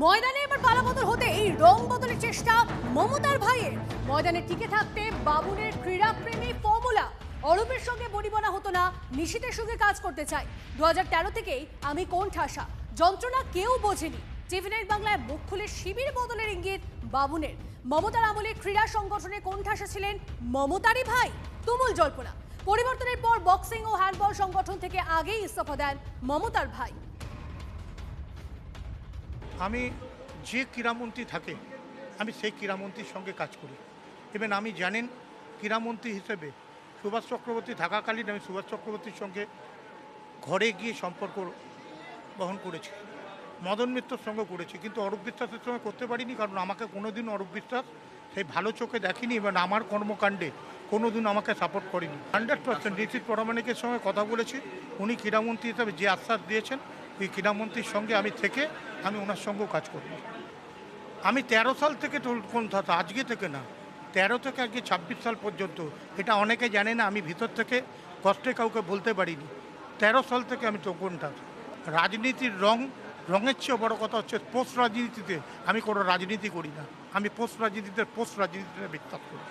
ময়দানে এবার পালাবদল হতে এই রং বদলের চেষ্টা মমতার ভাইয়ের। ময়দানে টিকে থাকতে বাবুনের ক্রীড়াপ্রেমী ফর্মুলা। অরূপের সঙ্গে বনিবনা হতো না, নিশীথের সঙ্গে কাজ করতে চাই। 2013 থেকেই আমি কোন ঠাসা, যন্ত্রণা কেউ বোঝেনি। টিভি9 বাংলায় মুখ খুলে শিবির বদলের ইঙ্গিত বাবুনের। মমতার আমলে ক্রীড়া সংগঠনে কোন ঠাসা ছিলেন মমতারই ভাই, তুমুল জল্পনা। পরিবর্তনের পর বক্সিং ও হ্যান্ডবল সংগঠন থেকে আগেই ইস্তফা দেন মমতার ভাই। আমি যে ক্রীড়ামন্ত্রী থাকে আমি সেই ক্রীড়ামন্ত্রীর সঙ্গে কাজ করি। এবং আমি জানেন ক্রীড়ামন্ত্রী হিসেবে সুভাষ চক্রবর্তী থাকাকালীন আমি সুভাষ চক্রবর্তীর সঙ্গে ঘরে গিয়ে সম্পর্ক বহন করেছি, মদন মিত্রর সঙ্গে করেছি, কিন্তু অরূপ বিশ্বাসের সঙ্গে করতে পারিনি, কারণ আমাকে কোনোদিন অরূপ বিশ্বাস সেই ভালো চোখে দেখেনি এবং আমার কর্মকাণ্ডে কোনোদিন আমাকে সাপোর্ট করেনি। 100% নিশীথ প্রামাণিকের সঙ্গে কথা বলেছি, উনি ক্রীড়ামন্ত্রী হিসেবে যে আশ্বাস দিয়েছেন ওই ক্রীড়ামন্ত্রীর সঙ্গে আমি থেকে আমি ওনার সঙ্গেও কাজ করব। আমি 13 সাল থেকে কোন কথা, আজকে থেকে না, 13 থেকে আজকে 26 সাল পর্যন্ত, এটা অনেকে জানে না, আমি ভিতর থেকে কষ্টে কাউকে বলতে পারিনি। 13 সাল থেকে আমি কোনটা রাজনীতির রঙের চেয়েও বড় কথা হচ্ছে পোস্ট রাজনীতিতে আমি কোনো রাজনীতি করি না। আমি পোস্ট রাজনীতিতে বিশ্বাস করি।